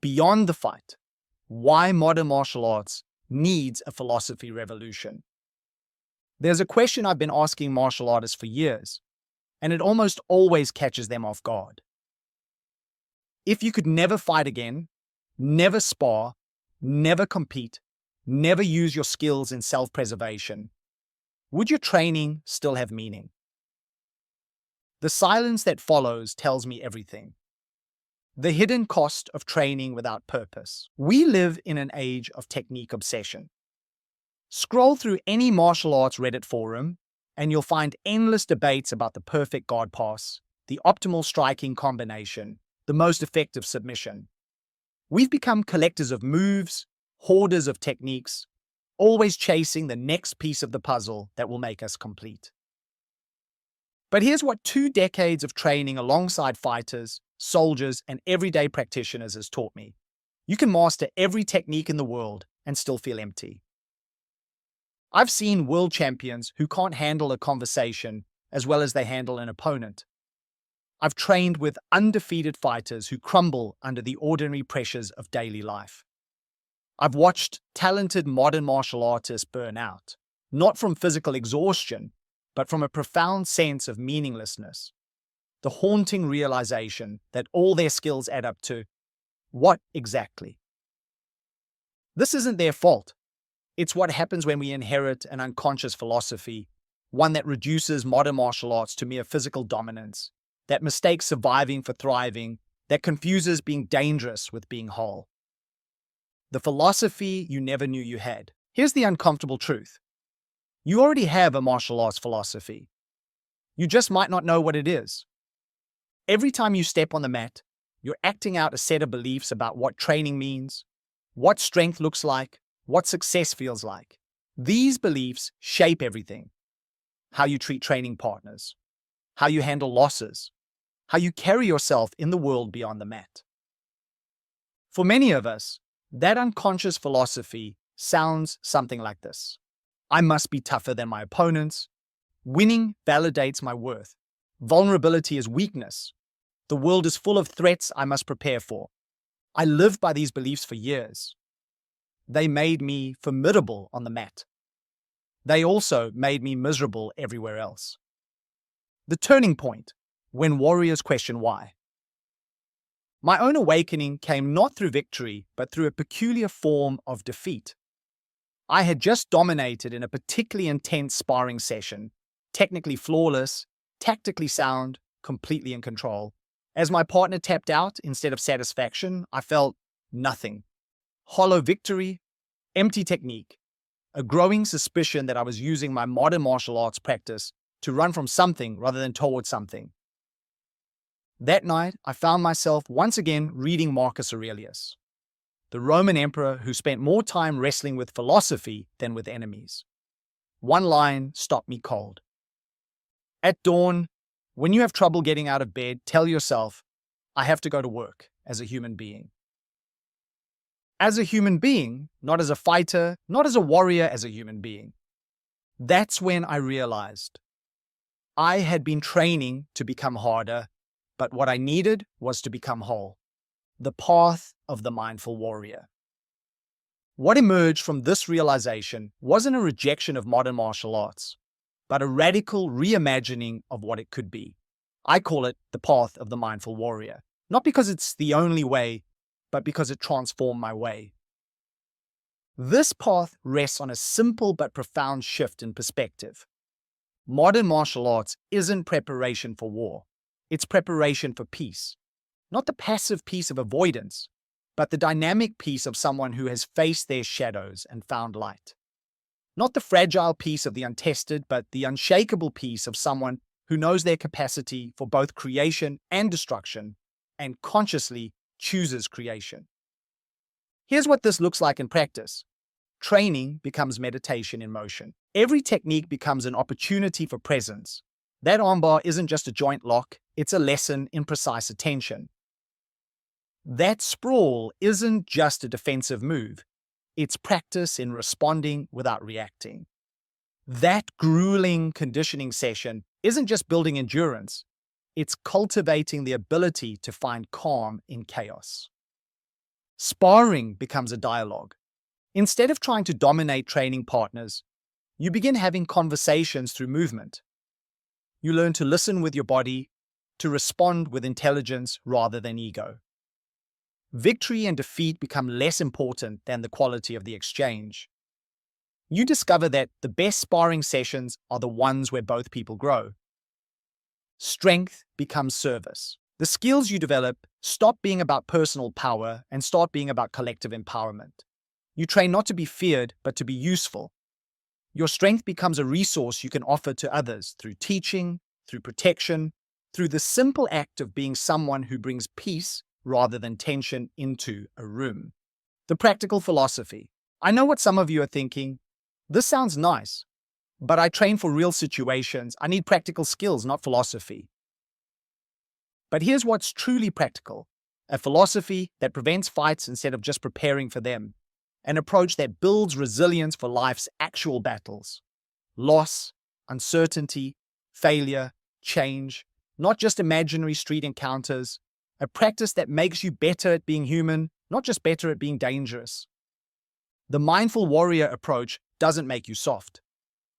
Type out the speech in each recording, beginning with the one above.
Beyond the fight, why modern martial arts needs a philosophy revolution. There's a question I've been asking martial artists for years, and it almost always catches them off guard. If you could never fight again, never spar, never compete, never use your skills in self-preservation, would your training still have meaning? The silence that follows tells me everything. The hidden cost of training without purpose. We live in an age of technique obsession. Scroll through any martial arts Reddit forum, and you'll find endless debates about the perfect guard pass, the optimal striking combination, the most effective submission. We've become collectors of moves, hoarders of techniques, always chasing the next piece of the puzzle that will make us complete. But here's what 2 decades of training alongside fighters, soldiers, and everyday practitioners has taught me. You can master every technique in the world and still feel empty. I've seen world champions who can't handle a conversation as well as they handle an opponent. I've trained with undefeated fighters who crumble under the ordinary pressures of daily life. I've watched talented modern martial artists burn out, not from physical exhaustion, but from a profound sense of meaninglessness. The haunting realization that all their skills add up to what exactly? This isn't their fault. It's what happens when we inherit an unconscious philosophy, one that reduces modern martial arts to mere physical dominance, that mistakes surviving for thriving, that confuses being dangerous with being whole. The philosophy you never knew you had. Here's the uncomfortable truth. You already have a martial arts philosophy. You just might not know what it is. Every time you step on the mat, you're acting out a set of beliefs about what training means, what strength looks like, what success feels like. These beliefs shape everything. How you treat training partners, how you handle losses, how you carry yourself in the world beyond the mat. For many of us, that unconscious philosophy sounds something like this. I must be tougher than my opponents. Winning validates my worth. Vulnerability is weakness. The world is full of threats I must prepare for. I lived by these beliefs for years. They made me formidable on the mat. They also made me miserable everywhere else. The turning point, when warriors question why. My own awakening came not through victory, but through a peculiar form of defeat. I had just dominated in a particularly intense sparring session, technically flawless, tactically sound, completely in control. As my partner tapped out instead of satisfaction, I felt nothing. Hollow victory, empty technique, a growing suspicion that I was using my modern martial arts practice to run from something rather than towards something. That night, I found myself once again reading Marcus Aurelius, the Roman emperor who spent more time wrestling with philosophy than with enemies. One line stopped me cold. At dawn, when you have trouble getting out of bed, tell yourself, I have to go to work as a human being. As a human being, not as a fighter, not as a warrior, as a human being. That's when I realized I had been training to become harder, but what I needed was to become whole. The path of the mindful warrior. What emerged from this realization wasn't a rejection of modern martial arts, but a radical reimagining of what it could be. I call it the path of the mindful warrior, not because it's the only way, but because it transformed my way. This path rests on a simple but profound shift in perspective. Modern martial arts isn't preparation for war. It's preparation for peace. Not the passive peace of avoidance, but the dynamic peace of someone who has faced their shadows and found light. Not the fragile peace of the untested, but the unshakable peace of someone who knows their capacity for both creation and destruction, and consciously chooses creation. Here's what this looks like in practice. Training becomes meditation in motion. Every technique becomes an opportunity for presence. That armbar isn't just a joint lock, it's a lesson in precise attention. That sprawl isn't just a defensive move, it's practice in responding without reacting. That grueling conditioning session isn't just building endurance, it's cultivating the ability to find calm in chaos. Sparring becomes a dialogue. Instead of trying to dominate training partners, you begin having conversations through movement. You learn to listen with your body, to respond with intelligence rather than ego. Victory and defeat become less important than the quality of the exchange. You discover that the best sparring sessions are the ones where both people grow. Strength becomes service. The skills you develop stop being about personal power and start being about collective empowerment. You train not to be feared, but to be useful. Your strength becomes a resource you can offer to others through teaching, through protection, through the simple act of being someone who brings peace rather than tension into a room. The practical philosophy. I know what some of you are thinking. This sounds nice, but I train for real situations. I need practical skills, not philosophy. But here's what's truly practical. A philosophy that prevents fights instead of just preparing for them. An approach that builds resilience for life's actual battles. Loss, uncertainty, failure, change, not just imaginary street encounters. A practice that makes you better at being human, not just better at being dangerous. The mindful warrior approach doesn't make you soft.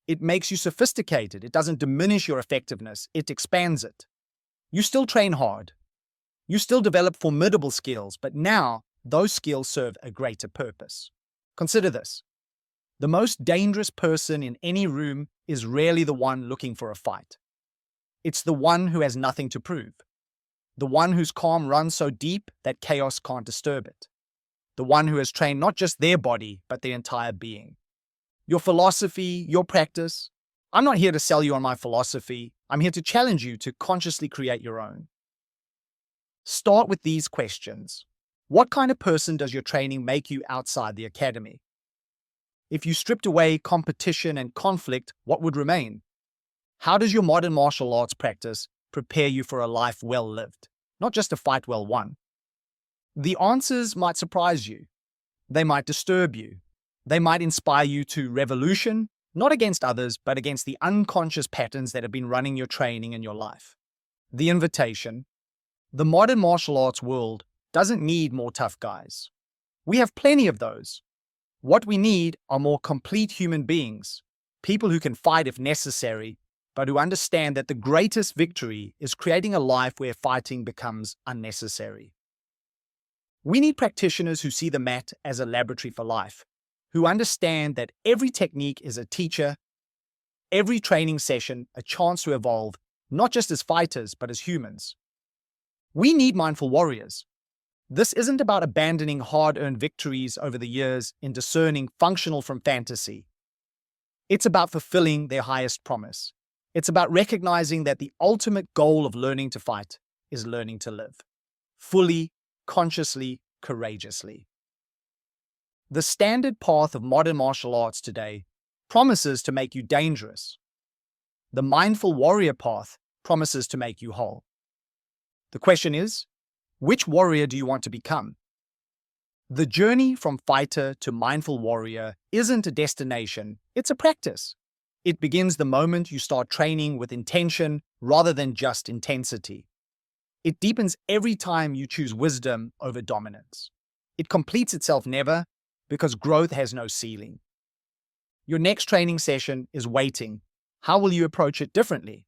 It makes you sophisticated. It doesn't diminish your effectiveness. It expands it. You still train hard. You still develop formidable skills, but now those skills serve a greater purpose. Consider this. The most dangerous person in any room is rarely the one looking for a fight. It's the one who has nothing to prove. The one whose calm runs so deep that chaos can't disturb it. The one who has trained not just their body, but their entire being. Your philosophy, your practice. I'm not here to sell you on my philosophy. I'm here to challenge you to consciously create your own. Start with these questions. What kind of person does your training make you outside the academy? If you stripped away competition and conflict, what would remain? How does your modern martial arts practice prepare you for a life well lived, not just a fight well won? The answers might surprise you. They might disturb you. They might inspire you to revolution, not against others, but against the unconscious patterns that have been running your training and your life. The invitation. The modern martial arts world doesn't need more tough guys. We have plenty of those. What we need are more complete human beings, people who can fight if necessary, but who understand that the greatest victory is creating a life where fighting becomes unnecessary. We need practitioners who see the mat as a laboratory for life, who understand that every technique is a teacher, every training session a chance to evolve, not just as fighters, but as humans. We need mindful warriors. This isn't about abandoning hard-earned victories over the years in discerning functional from fantasy. It's about fulfilling their highest promise. It's about recognizing that the ultimate goal of learning to fight is learning to live. Fully, consciously, courageously. The standard path of modern martial arts today promises to make you dangerous. The mindful warrior path promises to make you whole. The question is, which warrior do you want to become? The journey from fighter to mindful warrior isn't a destination, it's a practice. It begins the moment you start training with intention rather than just intensity. It deepens every time you choose wisdom over dominance. It completes itself never, because growth has no ceiling. Your next training session is waiting. How will you approach it differently?